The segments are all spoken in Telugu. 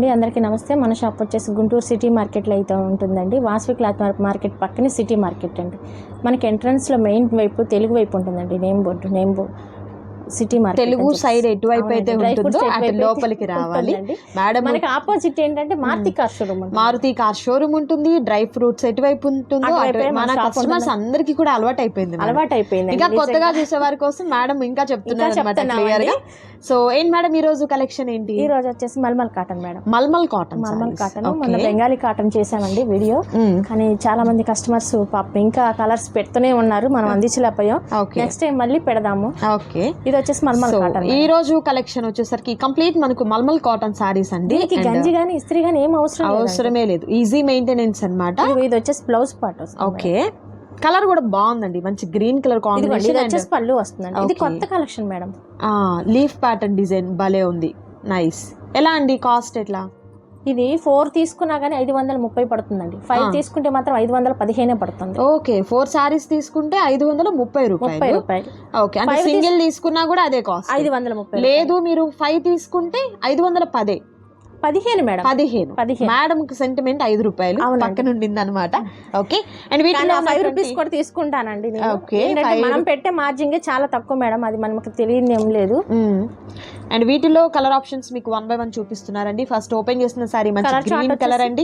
అండి, అందరికీ నమస్తే. మన షాప్ వచ్చేసి గుంటూరు సిటీ మార్కెట్లో అయితే ఉంటుందండి. వాసవి క్లాత్ మార్కెట్ పక్కనే సిటీ మార్కెట్ అండి. మనకి ఎంట్రన్స్లో మెయిన్ వైపు తెలుగు వైపు ఉంటుందండి. Name board city market. Telugu side ఎటువైపు అయితే ఉంటుందో అటు లోపలికి రావాలి మేడం. మనకి ఆపోజిట్ ఏంటంటే Maruti car showroom. Maruti car showroom ఉంటుంది. డ్రై ఫ్రూట్స్ ఎటువైపు ఉంటుందో మన కస్టమర్స్ అందరికి కూడా అలవాటు అయిపోయింది. ఇంకా కొత్తగా చూసే వారి కోసం మేడం ఇంకా చెప్తున్నారు క్లియర్ గా. సో ఏంటి మేడం ఈ రోజు కలెక్షన్ ఏంటి? ఈ రోజు వచ్చేసి malmal cotton madam. Malmal cotton మన బెంగాలీ కాటన్ చేసామండి వీడియో. కానీ చాలా మంది కస్టమర్స్ పాపం ఇంకా కలర్స్ పెడుతూనే ఉన్నారు, మనం అందించలేకపోయాం. నెక్స్ట్ టైం మళ్ళీ పెడదాము. ఓకే, ఇది వచ్చేసి మల్మల్ కాటన్. ఈ రోజు కలెక్షన్ వచ్చేసరికి కంప్లీట్ మనకు మల్మల్ కాటన్ సారీస్ అండి. గంజి గానీ ఇస్త్రీ గానీ ఏం అవసరమే లేదు, ఈజీ మెయింటెనెన్స్ అన్నమాట. ఇది వచ్చేసి బ్లౌజ్ పార్ట్. ఓకే, కలర్ కూడా బాగుందండి, మంచి గ్రీన్ కలర్ కాంబినేషన్. పళ్ళు వస్తుందండి. ఇది కొత్త collection madam. Leaf pattern design భలే ఉంది, నైస్. ఎలా అండి కాస్ట్ ఎట్లా? ఇది 4 తీసుకున్నా గానీ 530 పడుతుందండి. 5 తీసుకుంటే మాత్రం 515 పడుతుంది. ఓకే, 4 సారీస్ తీసుకుంటే 530 రూపాయలు. ఓకే, అంటే సింగిల్ తీసుకున్నా కూడా అదే కాస్ట్ 530. లేదు మీరు 5 తీసుకుంటే 510. 15 మేడం. 15 మేడం కి సెంటిమెంట్ 5 రూపాయలు పక్కన ఉండింది అనమాట. ఓకే, అండ్ వీటిలో 5 రూపీస్ కూడా తీసుకుంటానండి. మనం పెట్టే మార్జిన్ చాలా తక్కువ మేడం, అది మనకు తెలియదు ఏం లేదు. అండ్ వీటిలో కలర్ ఆప్షన్స్ మీకు 1 by 1 చూపిస్తున్నారండి. ఫస్ట్ ఓపెన్ చేసిన సారీ మంచి గ్రీన్ కలర్ అండి.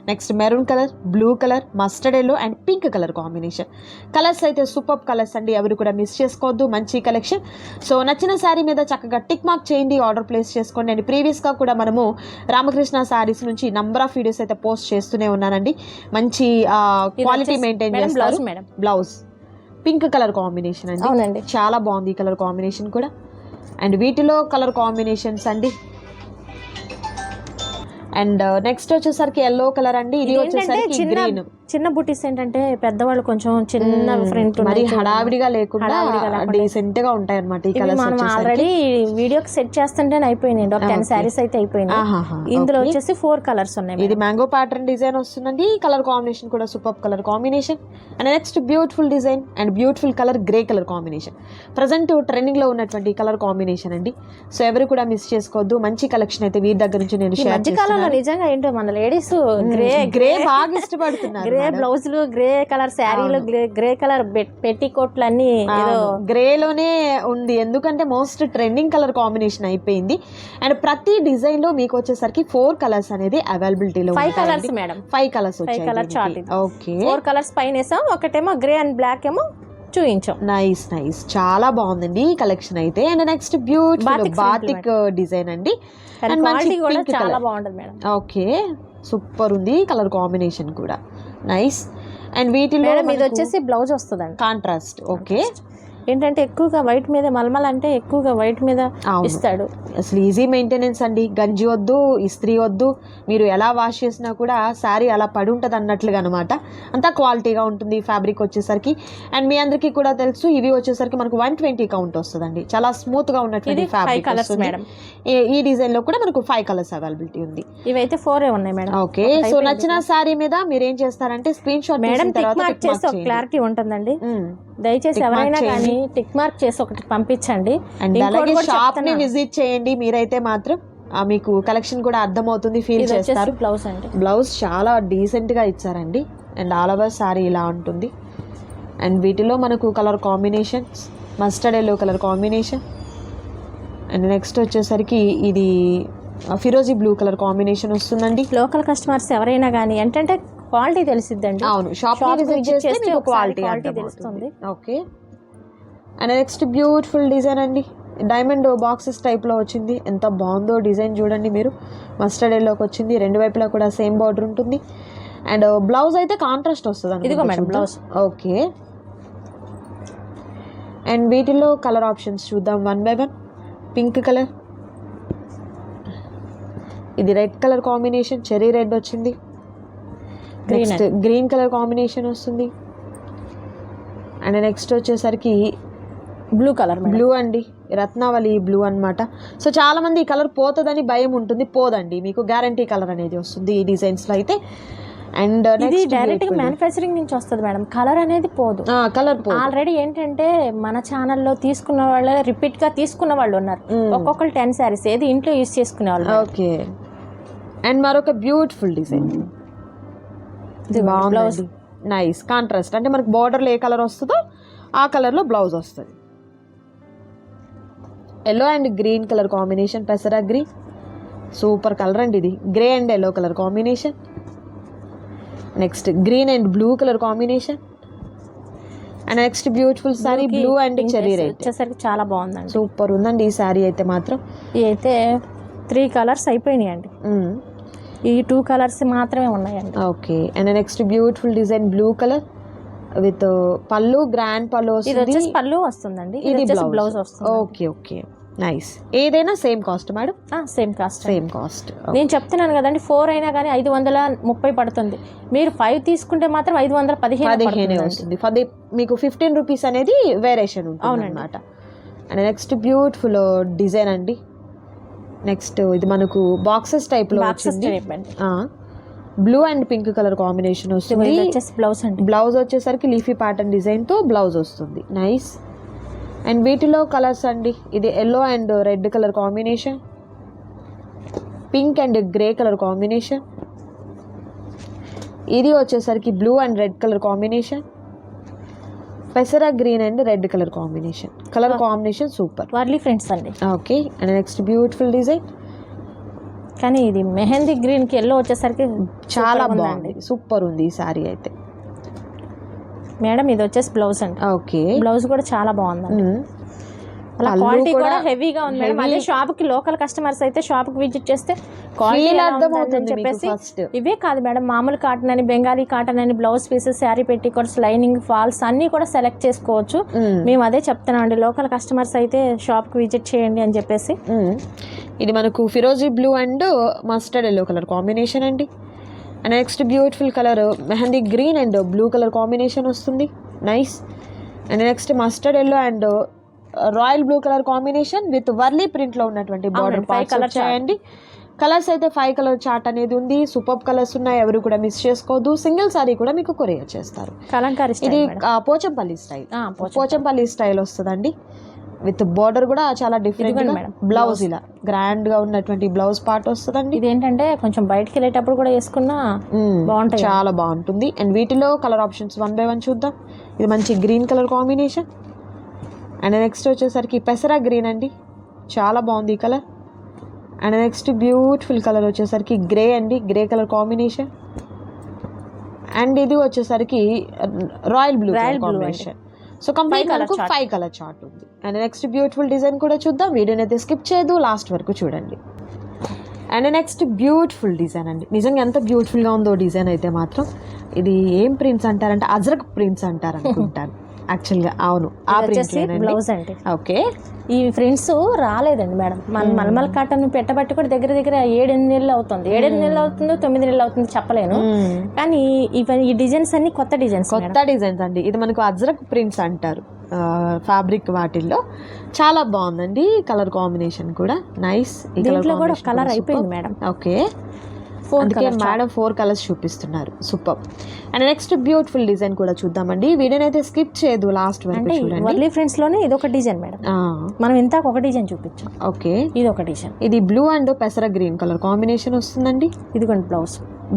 Next maroon colour, blue colour, mustard yellow and pink colour combination. Colours అయితే సూపర్ కలర్స్ అండి, ఎవరు కూడా మిస్ చేసుకోవద్దు. మంచి కలెక్షన్. సో నచ్చిన సారీ మీద చక్కగా టిక్ మార్క్ చేయండి, ఆర్డర్ ప్లేస్ చేసుకోండి. అండ్ ప్రీవియస్ గా కూడా మనము రామకృష్ణ సారీస్ నుంచి నంబర్ ఆఫ్ వీడియోస్ అయితే పోస్ట్ చేస్తూనే ఉన్నానండి. మంచి క్వాలిటీ మెయింటైన్ చేస్తారు. బ్లౌజ్ పింక్ కలర్ కాంబినేషన్ అండి, చాలా బాగుంది ఈ కలర్ కాంబినేషన్ కూడా. అండ్ వీటిలో కలర్ కాంబినేషన్స్ అండి. అండ్ నెక్స్ట్ వచ్చేసరికి ఎల్లో కలర్ అండి. ఇది వచ్చేసరికి గ్రీన్. చిన్న బుటీస్ ఏంటంటే పెద్దవాళ్ళు కొంచెం చిన్న ఫ్రంట్ మరి హడావిడిగా లేకుండా డీసెంట్ గా ఉంటాయి అన్నమాట ఈ కలర్స్. మనం ఆల్రెడీ వీడియోకి సెట్ చేస్తుంటే అయిపోయినాయి. 10 సారీస్ అయితే అయిపోయినాయి. ఇందులో వచ్చేసి 4 కలర్స్ ఉన్నాయి. ఇది మ్యాంగో ప్యాటర్న్ డిజైన్ వస్తుందండి. కలర్ కాంబినేషన్ కూడా super colour combination. And next beautiful design and beautiful colour grey colour combination. Present trending లో ఉన్నటువంటి కలర్ కాంబినేషన్ అండి. సో ఎవరు కూడా మిస్ చేసుకోవద్దు. మంచి కలెక్షన్ అయితే వీరి దగ్గర నుంచి నేను షేర్ చేస్తాను. నిజంగా ఏంటో మన లేడీస్ గ్రే బాగా ఇష్టపడుతున్నారు. గ్రే బ్లౌజులు, గ్రే కలర్ శారీలు, గ్రే కలర్ పెట్టికోట్లు అన్ని గ్రే లోనే ఉంది, ఎందుకంటే మోస్ట్ ట్రెండింగ్ కలర్ కాంబినేషన్ అయిపోయింది. అండ్ ప్రతి డిజైన్ లో మీకు వచ్చేసరికి 4 కలర్స్ అనేది అవైలబిలిటీలో. 5 కలర్స్ మేడం. 5 కలర్స్ వచ్చాయి. 5 కలర్ చార్ట్. ఓకే, 4 కలర్స్ పైన వేసాం, ఒకటేమో గ్రే అండ్ బ్లాక్ ఏమో చూయించాం. నైస్ నైస్, చాలా బాగుందండి ఈ కలెక్షన్ అయితే. And next beautiful batik design అండి. అండ్ మంచి పింక్ చాలా బాగుంటది మేడం. ఓకే, సూపర్ ఉంది కలర్ కాంబినేషన్ కూడా, నైస్. అండ్ వీటిలో ఇది వచ్చేసి బ్లౌజ్ వస్తుందండి కాంట్రాస్ట్. ఓకే, ఏంటంటే ఎక్కువగా వైట్ మీద మల్మల్ అంటే ఎక్కువగా వైట్ మీద ఇస్తాడు. అసలు ఈజీ మెయింటెనెన్స్ అండి, గంజి వద్దు, ఇస్త్రీ వద్దు, మీరు ఎలా వాష్ చేసినా కూడా శారీ అలా పడి ఉంటుంది అన్నట్లుగా అనమాట. అంతా క్వాలిటీగా ఉంటుంది ఫ్యాబ్రిక్ వచ్చేసరికి. అండ్ మీ అందరికీ కూడా తెలుసు ఇవి వచ్చేసరికి మనకు 120 కౌంట్ వస్తుందండి, చాలా స్మూత్ గా ఉన్నటువంటి ఫ్యాబ్రిక్ వస్తుంది. ఈ డిజైన్ లో కూడా మనకు 5 కలర్స్ అవైలబిలిటీ ఉంది. ఇవైతే 4 ఉన్నాయి మేడం. ఓకే, సో నచ్చిన శారీ మీద మీరు ఏం చేస్తారంటే స్క్రీన్ షాట్ మేడం క్లారిటీ ఉంటుందండి. దయచేసి ఎవరైనా కానీ టిక్ మార్క్ చేసి ఒకటి పంపించండి. అండ్ అలాగే షాప్ ని విజిట్ చేయండి మీరైతే మాత్రం, మీకు కలెక్షన్ కూడా అర్థమవుతుంది, ఫీల్ చేస్తారు. బ్లౌజ్ అండి, బ్లౌజ్ చాలా డీసెంట్ గా ఇచ్చారండి. అండ్ ఆల్ ఓవర్ సారీ ఇలా ఉంటుంది. అండ్ వీటిలో మనకు colour combinations mustard yellow colour combination. And next వచ్చేసరికి ఇది ఫిరోజీ బ్లూ కలర్ కాంబినేషన్ వస్తుందండి. లోకల్ కస్టమర్స్ ఎవరైనా కానీ ఏంటంటే క్వాలిటీ తెలిసిద్దండి. అవును, షాప్ విజిట్ చేస్తే మీకు క్వాలిటీ తెలుస్తుంది. Okay, and next beautiful design అండి. డైమండ్ బాక్సెస్ టైప్లో వచ్చింది, ఎంత బాగుందో డిజైన్ చూడండి మీరు. మస్టర్డ్ ఎల్లోకి వచ్చింది, 2 వైపులా కూడా సేమ్ బార్డర్ ఉంటుంది. అండ్ బ్లౌజ్ అయితే కాంట్రాస్ట్ వస్తుంది. ఇదిగో మేడం బ్లౌజ్. ఓకే, అండ్ వీటిలో కలర్ ఆప్షన్స్ చూద్దాం 1 by 1. పింక్ కలర్, ఇది red colour combination, cherry red వచ్చింది. నెక్స్ట్ గ్రీన్ కలర్ కాంబినేషన్ వస్తుంది. అండ్ నెక్స్ట్ వచ్చేసరికి బ్లూ కలర్, బ్లూ అండి, రత్నావళి బ్లూ అన్నమాట. సో చాలా మంది ఈ కలర్ పోతుందని భయం ఉంటుంది, పోదండి, మీకు గ్యారంటీ కలర్ అనేది వస్తుంది ఈ డిజైన్స్ లో అయితే. అండ్ ఇది డైరెక్ట్ గా మ్యానుఫ్యాక్చరింగ్ నుంచి వస్తుంది మేడం, కలర్ అనేది పోదు. కలర్ ఆల్రెడీ ఏంటంటే మన ఛానల్లో తీసుకున్న వాళ్ళు రిపీట్ గా తీసుకున్న వాళ్ళు ఉన్నారు. ఒక్కొక్కరు 10 సారీస్ ఏది ఇంట్లో యూజ్ చేసుకునే వాళ్ళు. ఓకే, అండ్ మరొక బ్యూటిఫుల్ డిజైన్ బాగుంది, నైస్ కాంట్రాస్ట్. అంటే మనకు బార్డర్లో ఏ కలర్ వస్తుందో ఆ కలర్లో బ్లౌజ్ వస్తుంది. Yellow and green colour combination, పెసరా గ్రీన్, సూపర్ కలర్ అండి ఇది. Grey and yellow colour combination. Next green and blue colour combination. And next beautiful sari blue and cherry red వచ్చేసరికి చాలా బాగుందండి, సూపర్ ఉందండి ఈ సారీ అయితే మాత్రం. ఇవి అయితే 3 కలర్స్ అయిపోయినాయి అండి, ఈ 2 కలర్స్ మాత్రమే ఉన్నాయండి. Okay. And next beautiful design blue colour with పళ్ళు, గ్రాండ్ పళ్ళు ఇది వస్తుంది. వచ్చేసి పళ్ళు వస్తుందండి, ఇది బ్లౌజ్ వస్తుంది. Okay okay nice. ఏదైనా same cost madam? Same cost. Same cost. నేను చెప్తున్నాను కదండి 4 అయినా కానీ 530 పడుతుంది. మీరు 5 తీసుకుంటే మాత్రం 515 వస్తుంది. ఫర్ మీకు 15 రూపీస్ అనేది వేరియేషన్ ఉంటుంది అనమాట. అండ్ నెక్స్ట్ బ్యూటిఫుల్ డిజైన్ అండి. నెక్స్ట్ ఇది మనకు బాక్సెస్ టైప్ లో వచ్చింది. Blue and pink colour combination వస్తుంది. బ్లౌజ్ అండి, బ్లౌజ్ వచ్చేసరికి లీఫీ ప్యాటర్న్ డిజైన్ తో బ్లౌజ్ వస్తుంది, నైస్. అండ్ వీటిలో కలర్స్ అండి, ఇది yellow and red colour combination, pink and grey colour combination, ఇది వచ్చేసరికి blue and red colour combination, పెసరా green and red colour combination. Colour combination super, Warli prints అండి. Okay. And next beautiful design, కానీ ఇది మెహందీ గ్రీన్ కి ఎల్లో వచ్చేసరికి చాలా బాగుంది, సూపర్ ఉంది ఈ సారీ అయితే మేడం. ఇది వచ్చేసి బ్లౌజ్ అండి. ఓకే, బ్లౌజ్ కూడా చాలా బాగుంది, అలా క్వాలిటీ కూడా హెవీగా ఉంది మేడం. అదే షాప్ కి లోకల్ కస్టమర్స్ అయితే షాప్ కి విజిట్ చేస్తే క్వాలిటీ అని చెప్పేసి ఇవే కాదు మేడం, మామూలు కాటన్ అని, బెంగాలీ కాటన్ అని, blouse pieces, sari petticoats, lining, falls అన్ని కూడా సెలెక్ట్ చేసుకోవచ్చు. మేము అదే చెప్తున్నాం అండి, లోకల్ కస్టమర్స్ అయితే షాప్ కి విజిట్ చేయండి అని చెప్పేసి. ఇది మనకు ఫిరోజీ blue and mustard yellow colour combination అండి. And next beautiful colour mehndi green and blue colour combination వస్తుంది, nice. And next mustard yellow and royal blue colour combination with Warli print లో ఉన్నటువంటి బార్డర్ కలర్ చేయండి. కలర్స్ అయితే 5 కలర్ చార్ట్ అనేది ఉంది, సూపర్ కలర్స్ ఉన్నాయి, ఎవరు కూడా మిస్ చేసుకోవద్దు. సింగిల్ సారీ కూడా మీకు కొరియర్ చేస్తారు. ఇది పోచంపల్లి స్టైల్, పోచంపల్లి స్టైల్ వస్తుందండి. విత్ బార్డర్ కూడా చాలా డిఫరెంట్. బ్లౌజ్ ఇలా గ్రాండ్ గా ఉన్నటువంటి బ్లౌజ్ పార్ట్ వస్తుందండి. ఇది ఏంటంటే కొంచెం బయటకి వెళ్ళేటప్పుడు కూడా వేసుకున్నా బాగుంటుంది, చాలా బాగుంటుంది. అండ్ వీటిలో కలర్ ఆప్షన్స్ 1 by 1 చూద్దాం. ఇది మంచి green colour combination. And next వచ్చేసరికి పెసరా గ్రీన్ అండి, చాలా బాగుంది ఈ colour. And next beautiful colour వచ్చేసరికి గ్రే అండి, గ్రే కలర్ కాంబినేషన్. అండ్ ఇది వచ్చేసరికి royal blue combination. So complete 5 colour chart ఉంది. అండ్ నెక్స్ట్ బ్యూటిఫుల్ డిజైన్ కూడా చూద్దాం. వీడియోని అయితే స్కిప్ చేయదు, లాస్ట్ వరకు చూడండి. అండ్ నెక్స్ట్ బ్యూటిఫుల్ డిజైన్ అండి, నిజంగా ఎంత బ్యూటిఫుల్గా ఉందో డిజైన్ అయితే మాత్రం. ఇది ఏం ప్రింట్స్ అంటారంటే అజ్రక్ ప్రింట్స్ అంటారు అనుకుంటాను యాక్చువల్గా. అవును, ఆ బ్లౌజ్ అండి. ఓకే, ఈ ఫ్రెండ్స్ రాలేదండి మేడం, మన మల్మల్ కాటన్ పెట్టబట్టి కూడా దగ్గర 7-8 నెలలు అవుతుంది. 7-8 నెలలు అవుతుందో 9 నెలలు అవుతుందో చెప్పలేను, కానీ ఈ డిజైన్స్ అన్ని కొత్త డిజైన్స్ అండి. ఇది మనకు అజ్రక్ ప్రింట్స్ అంటారు ఫ్యాబ్రిక్ వాటిల్లో. చాలా బాగుందండి కలర్ కాంబినేషన్ కూడా, నైస్. దీంట్లో కూడా కలర్ అయిపోయింది మేడం. ఓకే, అందుకే మేడం 4 కలర్స్ చూపిస్తున్నారు, super. And next beautiful design కూడా చూద్దామండి. వీడియోని అయితే స్కిప్ చేయదు, లాస్ట్ వరకు చూడండి. వర్లీ ఫ్రెండ్స్ లోనే ఇది ఒక డిజైన్ మేడం, మనం ఇంతకు ఒక డిజైన్ చూపించాం. ఓకే, ఇది ఒక డిజైన్. ఇది బ్లూ అండ్ పెసర గ్రీన్ కలర్ కాంబినేషన్ వస్తుందండి. ఇదిగోండి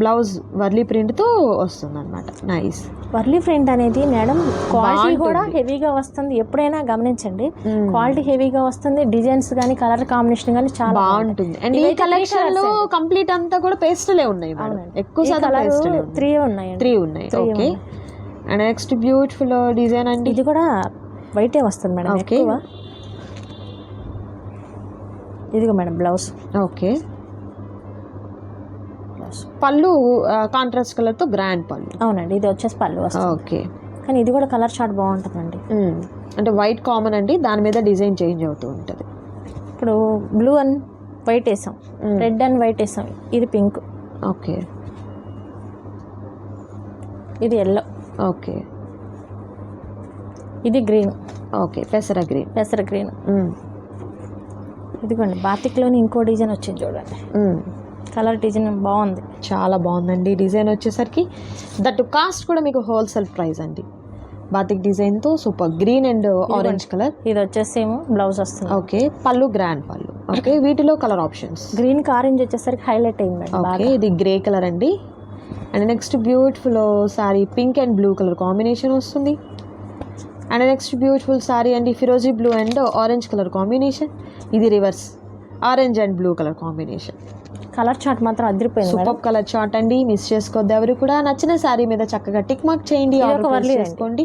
బ్లౌజ్ వర్లీ ప్రింట్ తో వస్తుంది అనమాట, నైస్. వర్లీ ప్రింట్ అనేది మేడం క్వాలిటీ కూడా హెవీగా వస్తుంది. ఎప్పుడైనా గమనించండి, క్వాలిటీ హెవీగా వస్తుంది. డిజైన్స్ కానీ కలర్ కాంబినేషన్ కానీ చాలా బాగుంటుంది. అండ్ ఈ కలెక్షన్ లో కంప్లీట్ అంతా కూడా పేస్టలే ఉన్నాయి, ఎక్కువ శాతం పేస్టలే ఉన్నాయి. 3 ఉన్నాయి. Okay, and next beautiful design అండి. ఇది కూడా వైటే వస్తుంది మేడం ఎక్కువ. ఇదిగో మేడం బ్లౌజ్. ఓకే, పళ్ళు కాంట్రాస్ట్ కలర్ తో గ్రాండ్ పళ్ళు. అవునండి, ఇది వచ్చేసి పళ్ళు వస్తుంది. ఓకే, కానీ ఇది కూడా కలర్ షార్ట్ బాగుంటుందండి. అంటే వైట్ కామన్ అండి, దాని మీద డిజైన్ చేంజ్ అవుతూ ఉంటుంది. ఇప్పుడు బ్లూ అండ్ వైట్ వేసాం, రెడ్ అండ్ వైట్ వేసాం. ఇది పింక్. ఓకే, ఇది ఎల్లో. ఓకే, ఇది గ్రీన్. ఓకే, పెసర గ్రీన్. ఇదిగోండి బాతిక్లోని ఇంకో డిజైన్ వచ్చింది చూడండి, కలర్ డిజైన్ బాగుంది, చాలా బాగుందండి డిజైన్ వచ్చేసరికి. దట్ కాస్ట్ కూడా మీకు హోల్సేల్ ప్రైస్ అండి. బాతిక్ డిజైన్ తో super green and orange colour. ఇది వచ్చేసేమో బ్లౌజ్ వస్తుంది. ఓకే, పళ్ళు గ్రాండ్ పళ్ళు. ఓకే, వీటిలో కలర్ ఆప్షన్స్ గ్రీన్ ఆరెంజ్ వచ్చేసరికి హైలైట్ అయింది మేడం ఓకే, ఇది గ్రే కలర్ అండి. And next beautiful sari pink and blue colour combination వస్తుంది. అండ్ నెక్స్ట్ బ్యూటిఫుల్ సారీ అండి ఫిరోజీ blue and orange colour combination. ఇది reverse orange and blue colour combination. Colour chart మాత్రం అదిరిపోయింది సూపర్ కలర్ చార్ట్ అండి, మిస్ చేసుకోవద్దు ఎవరు కూడా. నచ్చిన శారీ మీద చక్కగా టిక్ మార్క్ చేయండి, ఆర్డర్ ప్లేస్ చేసుకోండి.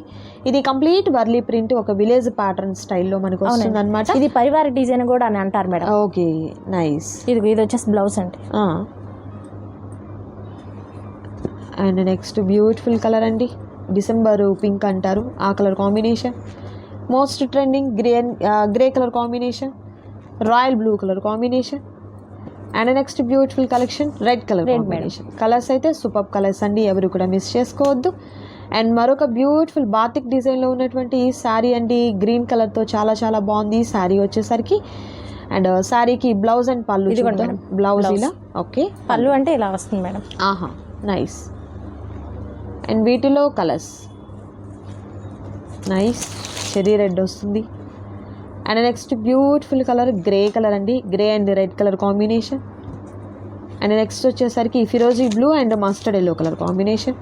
ఇది కంప్లీట్ వర్లీ ప్రింట్, ఒక విలేజ్ ప్యాటర్న్ స్టైల్లో మనకు వస్తుంది అనమాట. ఇది పరివార డిజైన్ కూడా అని అంటారు మేడం. Okay nice. ఇది వచ్చేసి బ్లౌజ్ అండి. అండ్ నెక్స్ట్ బ్యూటిఫుల్ కలర్ అండి, డిసెంబర్ పింక్ అంటారు ఆ colour combination. Most trending grey colour combination, royal blue colour combination. And next beautiful collection red colour combination. Colours అయితే సూపర్ కలర్స్ అండి, ఎవరు కూడా మిస్ చేసుకోవద్దు. అండ్ మరొక బ్యూటిఫుల్ బాతిక్ డిజైన్లో ఉన్నటువంటి శారీ అండి, గ్రీన్ కలర్తో చాలా చాలా బాగుంది శారీ వచ్చేసరికి. అండ్ శారీకి బ్లౌజ్ అండ్ పళ్ళు, బ్లౌజ్ ఇలా. ఓకే, పళ్ళు అంటే ఇలా వస్తుంది మేడం. ఆహా నైస్. అండ్ వీటిలో కలర్స్ నైస్, చెరీ రెడ్ వస్తుంది. And next beautiful colour grey colour అండి, grey and red colour combination. And next వచ్చేసరికి ఫిరోజీ blue and mustard yellow colour combination.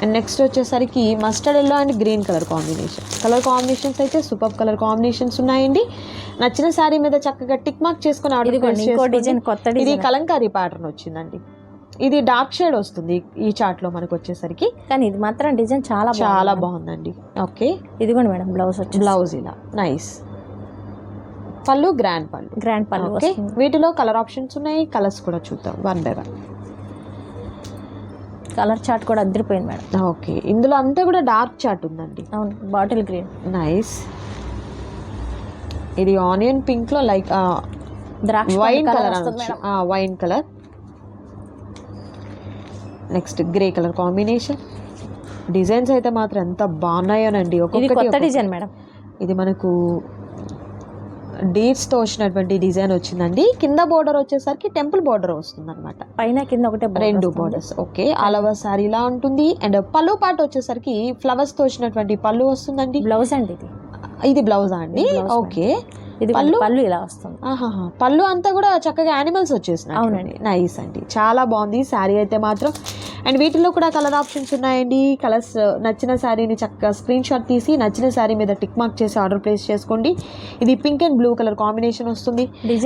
And next వచ్చేసరికి mustard yellow and green colour combination. Colour combinations అయితే సూపర్ కలర్ కాంబినేషన్స్ ఉన్నాయండి. నచ్చిన శారీ మీద చక్కగా టిక్ మార్క్ చేసుకుని ఆర్డర్ చేసుకోండి. ఇది కలంకారీ ప్యాటర్న్ వచ్చిందండి, ఇది డార్క్ షేడ్ వస్తుంది ఈ చార్ట్ లో మనకు వచ్చేసరికి. కానీ ఇది మాత్రం డిజైన్ చాలా చాలా బాగుందండి. ఓకే, ఇదిగోండి మేడం బ్లౌజ్ వచ్చి, బ్లౌజ్ ఇలా నైస్. పళ్ళు గ్రాండ్ పళ్ళు. ఓకే, వీటిలో కలర్ ఆప్షన్స్ ఉన్నాయి, కలర్స్ కూడా చూద్దాం one by one. Colour chart కూడా అదిరిపోయింది మేడం. ఓకే, ఇందులో అంతా కూడా డార్క్ చార్ట్ ఉందండి. అవును, బాటిల్ గ్రీన్ నైస్. ఇది ఆనియన్ పింక్ లో లైక్ ద్రాక్ష wine colour, wine colour. Next grey colour combination. Designs అయితే మాత్రం ఎంత బాగున్నాయోనండి, ఒక్కొక్కటి డిజైన్ మేడం. ఇది మనకు డీట్స్తో వచ్చినటువంటి డిజైన్ వచ్చిందండి. కింద బోర్డర్ వచ్చేసరికి టెంపుల్ బోర్డర్ వస్తుంది అనమాట, పైన కింద ఒకటే రెండు borders. Okay, all over sorry ఇలా ఉంటుంది. అండ్ పళ్ళు పాటు వచ్చేసరికి ఫ్లవర్స్తో వచ్చినటువంటి పళ్ళు వస్తుందండి. బ్లౌజ్ అండి ఇది బ్లౌజా అండి. ఓకే, ఇది పళ్ళు ఇలా వస్తుంది. పళ్ళు అంతా కూడా చక్కగా యానిమల్స్ వచ్చేసినాయి. అవునండి, నైస్ అండి, చాలా బాగుంది శారీ అయితే మాత్రం. అండ్ వీటిలో కూడా కలర్ ఆప్షన్స్ ఉన్నాయండి. కలర్స్ నచ్చిన శారీని చక్కగా స్క్రీన్ షాట్ తీసి నచ్చిన శారీ మీద టిక్ మార్క్ చేసి ఆర్డర్ ప్లేస్ చేసుకోండి. ఇది pink and blue colour combination వస్తుంది.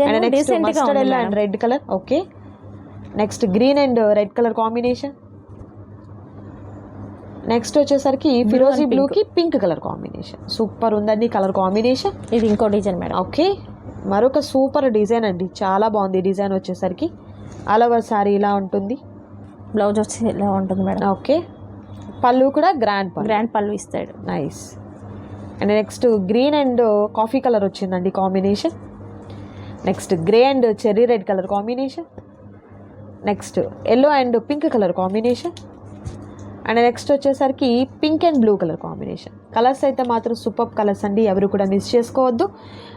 And next mustard yellow and red colour. Okay, next green and red colour combination. Next వచ్చేసరికి ఫిరోజీ బ్లూకి పింక్ కలర్ కాంబినేషన్. సూపర్ ఉందండి కలర్ కాంబినేషన్. ఇది ఇంకో డిజైన్ మేడం. ఓకే, మరొక సూపర్ డిజైన్ అండి, చాలా బాగుంది డిజైన్ వచ్చేసరికి. ఆల్ ఓవర్ సారీ ఇలా ఉంటుంది, బ్లౌజ్ వచ్చి ఇలా ఉంటుంది మేడం. ఓకే, పళ్ళు కూడా గ్రాండ్ పళ్ళు ఇస్తాడు. Nice. And next green and coffee colour వచ్చిందండి combination. Next grey and cherry red colour combination. Next yellow and pink colour combination. And next వచ్చేసరికి pink and blue colour combination. Colours అయితే మాత్రం సూపర్ కలర్స్ అండి, ఎవరు కూడా మిస్ చేసుకోవద్దు.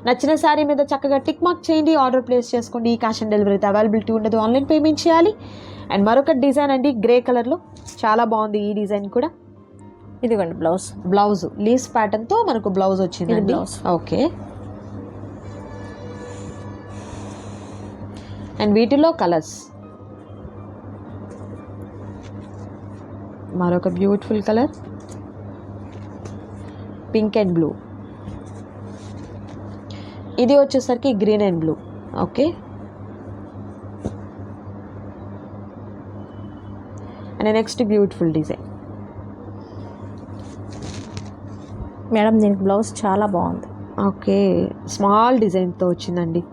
నచ్చిన శారీ మీద చక్కగా టిక్ మార్క్ చేయండి, ఆర్డర్ ప్లేస్ చేసుకోండి. క్యాష్ ఆన్ డెలివరీ అయితే అవైలబిలిటీ ఉండదు, ఆన్లైన్ పేమెంట్ చేయాలి. అండ్ మరొక డిజైన్ అండి గ్రే కలర్లో, చాలా బాగుంది ఈ డిజైన్ కూడా. ఇదిగోండి బ్లౌజ్ లీవ్స్ ప్యాటర్న్తో మనకు బ్లౌజ్ వచ్చిందండి. ఓకే, అండ్ వీటిలో కలర్స్ మరొక beautiful colour pink and blue. ఇది వచ్చేసరికి green and blue. Okay, and next beautiful design. Madam దీనికి బ్లౌజ్ చాలా బాగుంది. ఓకే, స్మాల్ డిజైన్తో వచ్చిందండి.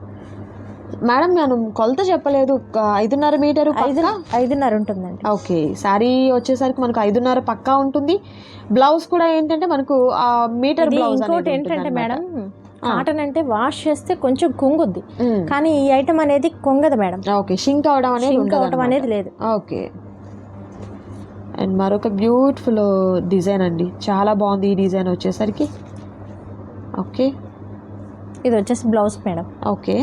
మేడం నేను కొలత చెప్పలేదు, 5.5 మీటరు 5.5 ఉంటుందండి. ఓకే, శారీ వచ్చేసరికి మనకు 5.5 పక్కా ఉంటుంది. బ్లౌజ్ కూడా ఏంటంటే మనకు మీటర్ బ్లౌజ్. ఇంకోటి ఏంటంటే మేడం, కాటన్ అంటే వాష్ చేస్తే కొంచెం కొంగుద్ది, కానీ ఈ ఐటమ్ అనేది కొంగదు మేడం. ఓకే, షింక్ అవడం అనేది లేదు. ఓకే, అండ్ మరొక బ్యూటిఫుల్ డిజైన్ అండి, చాలా బాగుంది ఈ డిజైన్ వచ్చేసరికి. ఓకే, ఇది వచ్చేసి బ్లౌజ్ మేడం. ఓకే,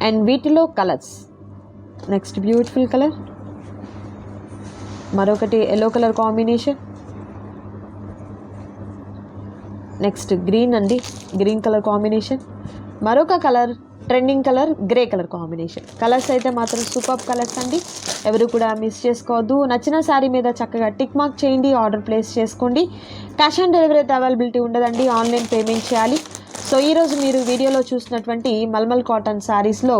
అండ్ వీటిలో కలర్స్ నెక్స్ట్ బ్యూటిఫుల్ కలర్, మరొకటి yellow colour combination. Next green అండి, గ్రీన్ కలర్ కాంబినేషన్. మరొక colour trending colour grey colour combination. Colours అయితే మాత్రం సూపర్ కలర్స్ అండి, ఎవరు కూడా మిస్ చేసుకోవద్దు. నచ్చిన శారీ మీద చక్కగా టిక్ మార్క్ చేయండి, ఆర్డర్ ప్లేస్ చేసుకోండి. క్యాష్ ఆన్ డెలివరీ అయితే అవైలబిలిటీ ఉండదండి, ఆన్లైన్ పేమెంట్ చేయాలి. సో ఈరోజు మీరు వీడియోలో చూసినటువంటి మల్మల్ కాటన్ శారీస్లో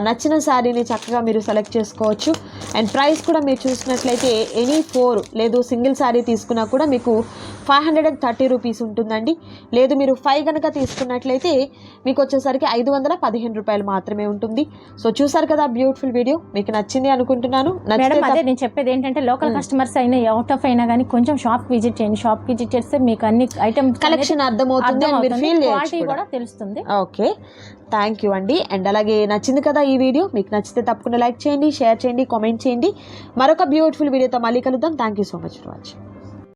నచ్చిన శారీని చక్కగా మీరు సెలెక్ట్ చేసుకోవచ్చు. అండ్ ప్రైస్ కూడా మీరు చూసినట్లయితే ఎనీ 4 లేదు సింగిల్ శారీ తీసుకున్నా కూడా మీకు 530 రూపీస్ ఉంటుందండి. లేదు మీరు 5 కనుక తీసుకున్నట్లయితే మీకు వచ్చేసరికి 515 రూపాయలు మాత్రమే ఉంటుంది. సో చూసారు కదా బ్యూటిఫుల్ వీడియో, మీకు నచ్చింది అనుకుంటున్నాను. మేడం అదే నేను చెప్పేది ఏంటంటే లోకల్ కస్టమర్స్ అయినా అవుట్ ఆఫ్ అయినా కానీ కొంచెం షాప్ విజిట్ చేయండి. షాప్ విజిట్ చేస్తే మీకు అన్ని ఐటమ్ కలెక్షన్ అర్థమవుతుంది, మీరు ఫీల్ క్వాలిటీ కూడా తెలుస్తుంది. ఓకే, థ్యాంక్ యూ అండి. అండ్ అలాగే నచ్చింది కదా ఈ వీడియో, మీకు నచ్చితే తప్పకుండా లైక్ చేయండి, షేర్ చేయండి, కామెంట్ చేయండి. మరొక బ్యూటిఫుల్ వీడియోతో మళ్ళీ కలుద్దాం. Thank you so much for watching.